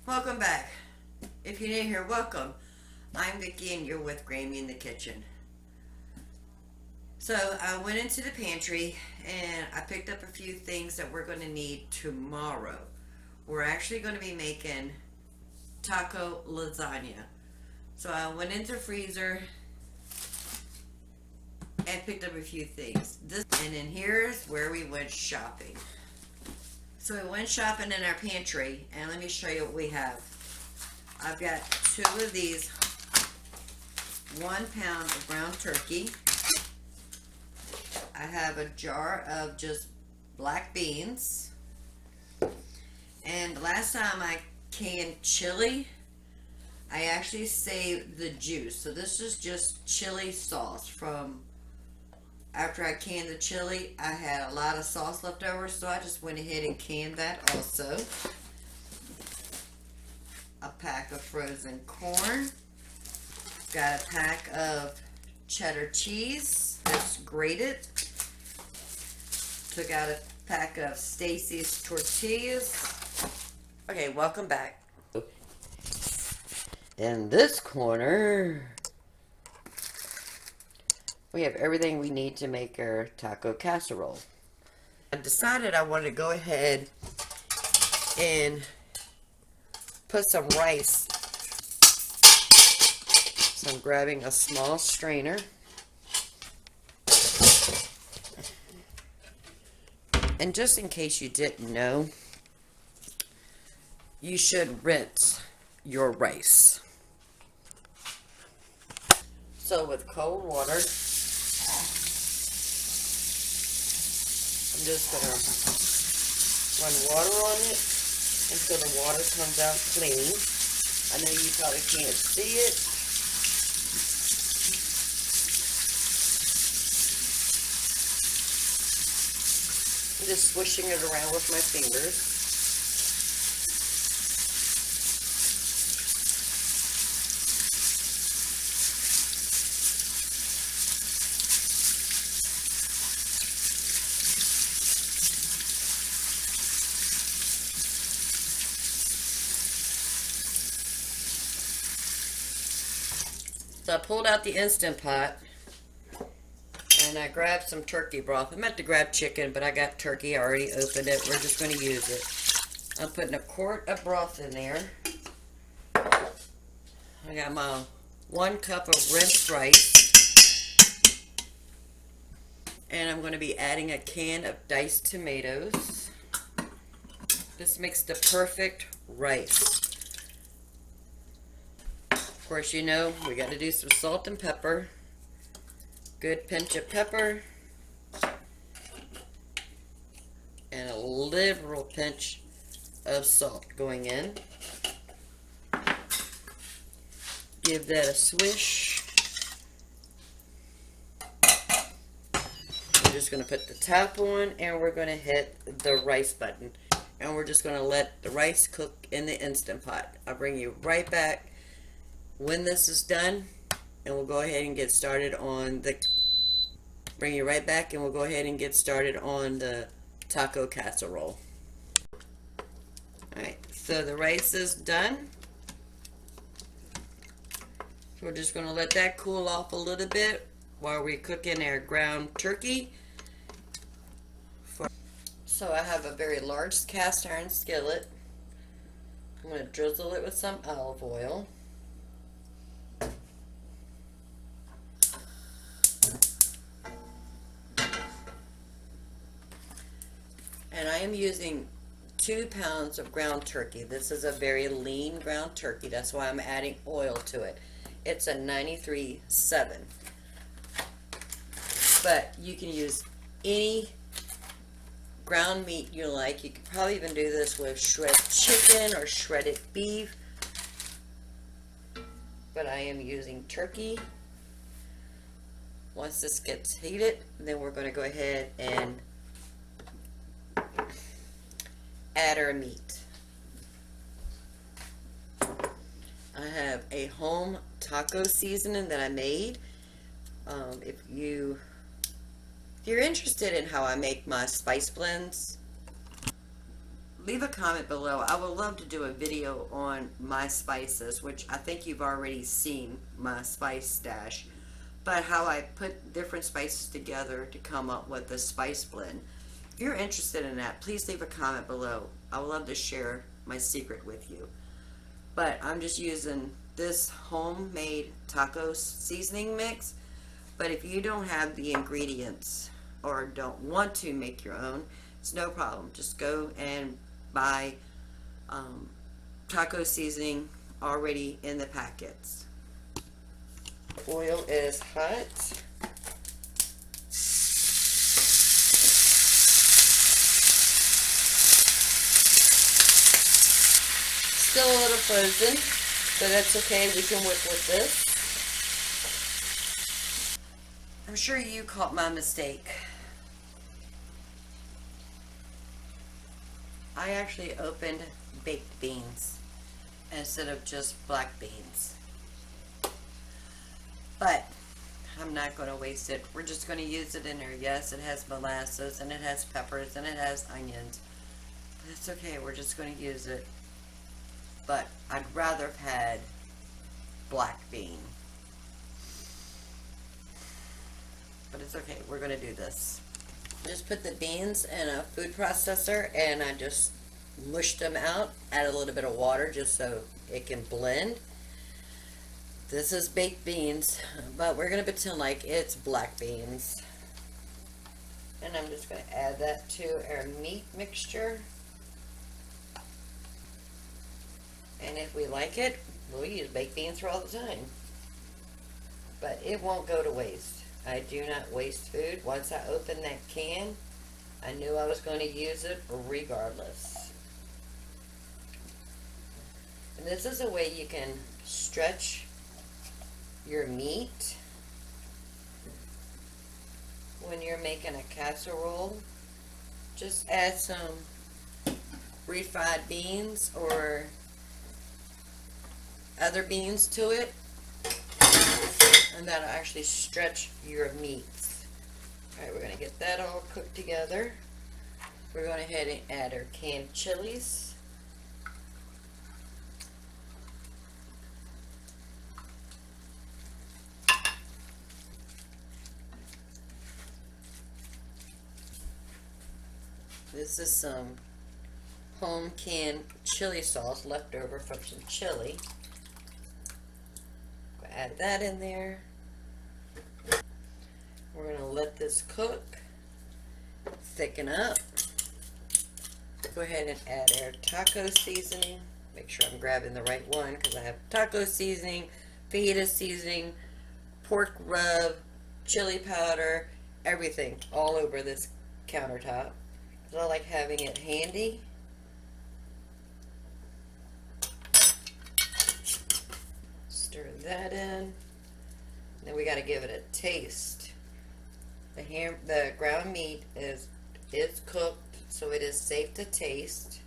Welcome back. If you're new here, welcome. I'm Vicki and you're with Grammy in the kitchen. So I went into the pantry and I picked up a few things that we're going to need tomorrow. We're actually going to be making taco lasagna. So I went into the freezer and picked up a few things. And then here's where we went shopping. So we went shopping in our pantry and let me show you what we have. I've got two of these 1 pound of ground turkey. I have a jar of just black beans. And the last time I canned chili, I actually saved the juice. So this is just chili sauce from after I canned the chili. I had a lot of sauce left over, so I just went ahead and canned that also. A pack of frozen corn. Got a pack of cheddar cheese that's grated. Took out a pack of Stacy's tortillas. Okay, welcome back. In this corner, we have everything we need to make our taco casserole. I decided I wanted to go ahead and put some rice. So I'm grabbing a small strainer. And just in case you didn't know, you should rinse your rice. So with cold water, I'm just going to run water on it until the water comes out clean. I know you probably can't see it. I'm just swishing it around with my fingers. So I pulled out the Instant Pot and I grabbed some turkey broth. I meant to grab chicken, but I got turkey. I already opened it. We're just going to use it. I'm putting a quart of broth in there. I got my 1 cup of rinsed rice. And I'm going to be adding a can of diced tomatoes. This makes the perfect rice. Of course, you know, we got to do some salt and pepper. Good pinch of pepper. And a liberal pinch of salt going in. Give that a swish. We're just going to put the top on and we're going to hit the rice button. And we're just going to let the rice cook in the Instant Pot. I'll bring you right back when this is done, and we'll go ahead and get started on the taco casserole. Alright, so the rice is done. So we're just going to let that cool off a little bit while we're cooking our ground turkey. So I have a very large cast iron skillet. I'm going to drizzle it with some olive oil. And I am using 2 pounds of ground turkey. This is a very lean ground turkey. That's why I'm adding oil to it. It's a 93.7. But you can use any ground meat you like. You could probably even do this with shredded chicken or shredded beef. But I am using turkey. Once this gets heated, then we're going to go ahead and add our meat. I have a home taco seasoning that I made. If you're interested in how I make my spice blends, leave a comment below. I would love to do a video on my spices, which I think you've already seen my spice stash, but how I put different spices together to come up with a spice blend. If you're interested in that, please leave a comment below. I would love to share my secret with you. But I'm just using this homemade taco seasoning mix. But if you don't have the ingredients or don't want to make your own, it's no problem. Just go and buy taco seasoning already in the packets. Oil is hot. Still a little frozen, but that's okay. We can work with this. I'm sure you caught my mistake. I actually opened baked beans instead of just black beans. But I'm not going to waste it. We're just going to use it in there. Yes, it has molasses and it has peppers and it has onions. But it's okay. We're just going to use it. But I'd rather have had black bean. But it's okay. We're going to do this. Just put the beans in a food processor and I just mushed them out. Add a little bit of water just so it can blend. This is baked beans, but we're going to pretend like it's black beans. And I'm just going to add that to our meat mixture. And if we like it, we'll use baked beans for all the time. But it won't go to waste. I do not waste food. Once I open that can, I knew I was going to use it regardless. And this is a way you can stretch your meat when you're making a casserole. Just add some refried beans or other beans to it, and that'll actually stretch your meats. Alright, we're going to get that all cooked together. We're going to head and add our canned chilies. This is some home canned chili sauce left over from some chili. Add that in there. We're going to let this cook, thicken up. Go ahead and add our taco seasoning. Make sure I'm grabbing the right one because I have taco seasoning, fajita seasoning, pork rub, chili powder, everything all over this countertop. So I like having it handy. Stir that in. Then we got to give it a taste. The ground meat is cooked, so it is safe to taste.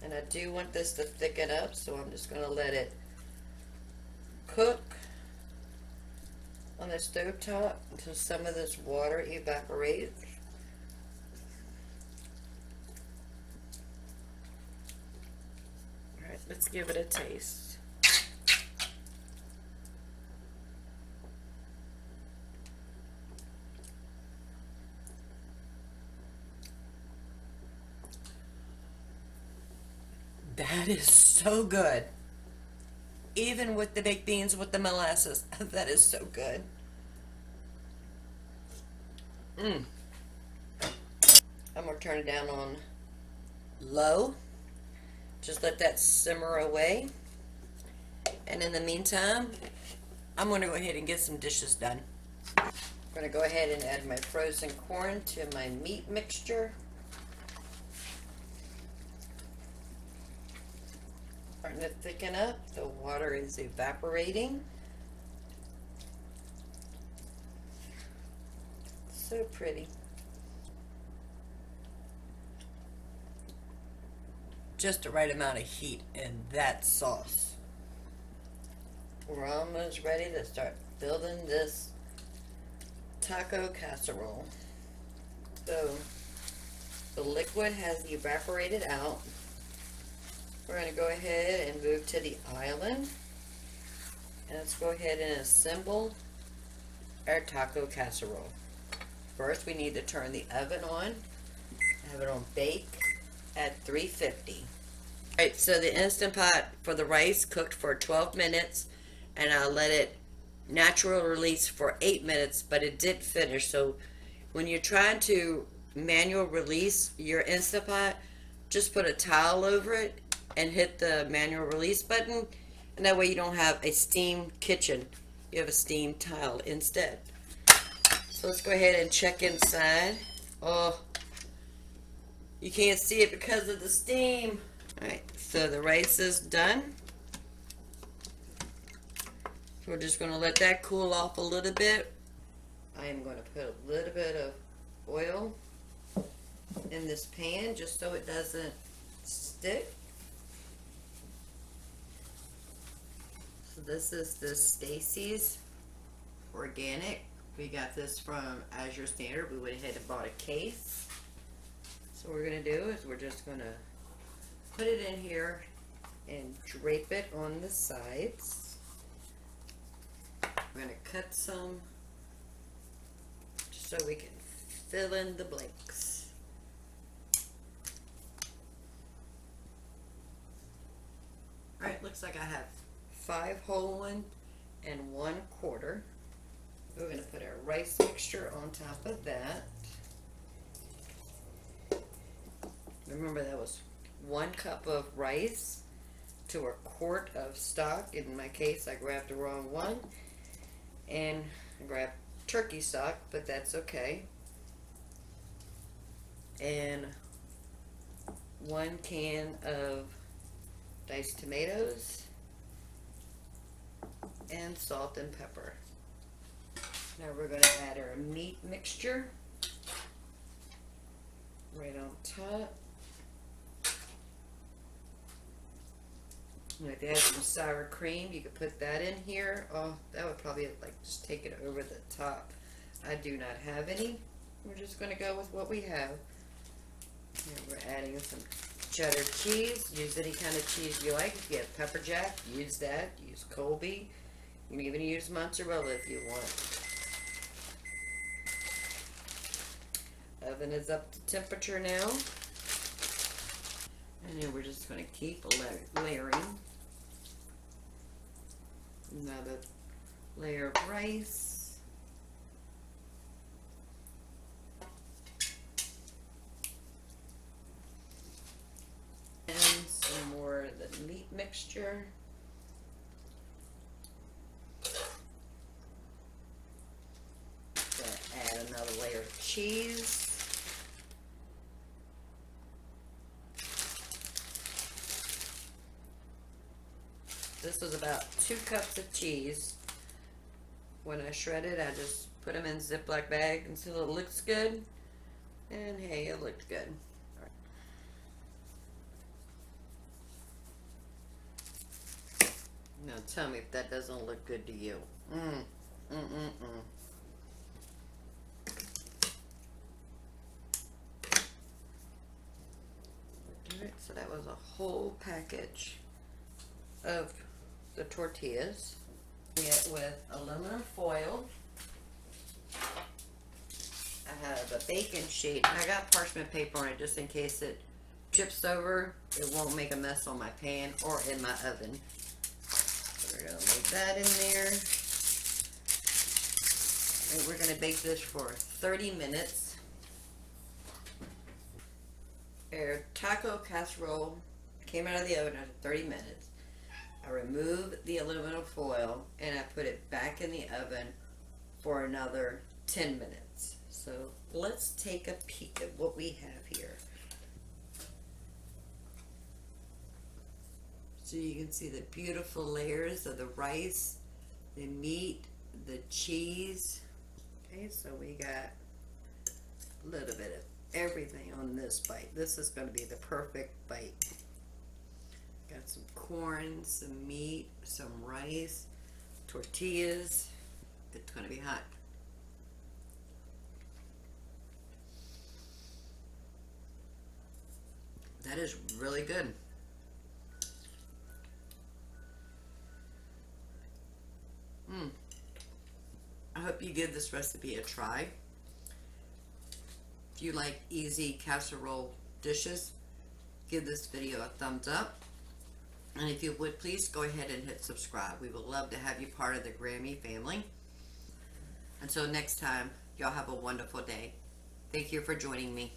And I do want this to thicken up, so I'm just going to let it cook on the stove top until some of this water evaporates. Alright, let's give it a taste. That is so good. Even with the baked beans with the molasses, that is so good. I'm going to turn it down on low. Just let that simmer away. And in the meantime, I'm going to go ahead and get some dishes done. I'm going to go ahead and add my frozen corn to my meat mixture. Starting to thicken up. The water is evaporating. So pretty. Just the right amount of heat in that sauce. We're almost ready to start building this taco casserole. So The liquid has evaporated out. We're going to go ahead and move to the island. And let's go ahead and assemble our taco casserole. First, we need to turn the oven on. Have it on bake at 350. Alright, so the Instant Pot for the rice cooked for 12 minutes, and I let it natural release for 8 minutes, but it did finish. So when you're trying to manual release your Instant Pot, just put a towel over it and hit the manual release button, and that way you don't have a steam kitchen. You have a steam tile instead. So let's go ahead and check inside. Oh, you can't see it because of the steam. Alright, so the rice is done. So we're just going to let that cool off a little bit. I am going to put a little bit of oil in this pan just so it doesn't stick. So this is the Stacy's Organic. We got this from Azure Standard. We went ahead and bought a case. So what we're going to do is we're just going to put it in here and drape it on the sides. We're going to cut some just so we can fill in the blanks. Alright, looks like I have 5 whole 1 and 1/4. We're going to put our rice mixture on top of that. Remember, that was 1 cup of rice to a quart of stock. In my case, I grabbed the wrong one and I grabbed turkey stock, but that's okay. And 1 can of diced tomatoes and salt and pepper. Now we're going to add our meat mixture right on top. And if you have some sour cream, you could put that in here. Oh, that would probably like just take it over the top. I do not have any. We're just going to go with what we have. And we're adding some cheddar cheese. Use any kind of cheese you like. If you have pepper jack, use that. Use Colby. You can even use mozzarella if you want. Oven is up to temperature now. And then we're just going to keep layering another layer of rice. And some more of the meat mixture. Gonna add another layer of cheese. This was about 2 cups of cheese. When I shred it, I just put them in a Ziploc bag until it looks good. And hey, it looked good. All right. Now tell me if that doesn't look good to you. Alright, so that was a whole package of the tortillas. It with aluminum foil. I have a baking sheet. I got parchment paper on it just in case it chips over. It won't make a mess on my pan or in my oven. So we're going to leave that in there. And we're going to bake this for 30 minutes. Our taco casserole came out of the oven after 30 minutes. I removed the aluminum foil and I put it back in the oven for another 10 minutes. So let's take a peek at what we have here. So you can see the beautiful layers of the rice, the meat, the cheese. Okay, so we got a little bit of everything on this bite. This is going to be the perfect bite. Got some corn, some meat, some rice, tortillas. It's going to be hot. That is really good. I hope you give this recipe a try. If you like easy casserole dishes, give this video a thumbs up. And if you would, please go ahead and hit subscribe. We would love to have you part of the Grammy family. Until next time, y'all have a wonderful day. Thank you for joining me.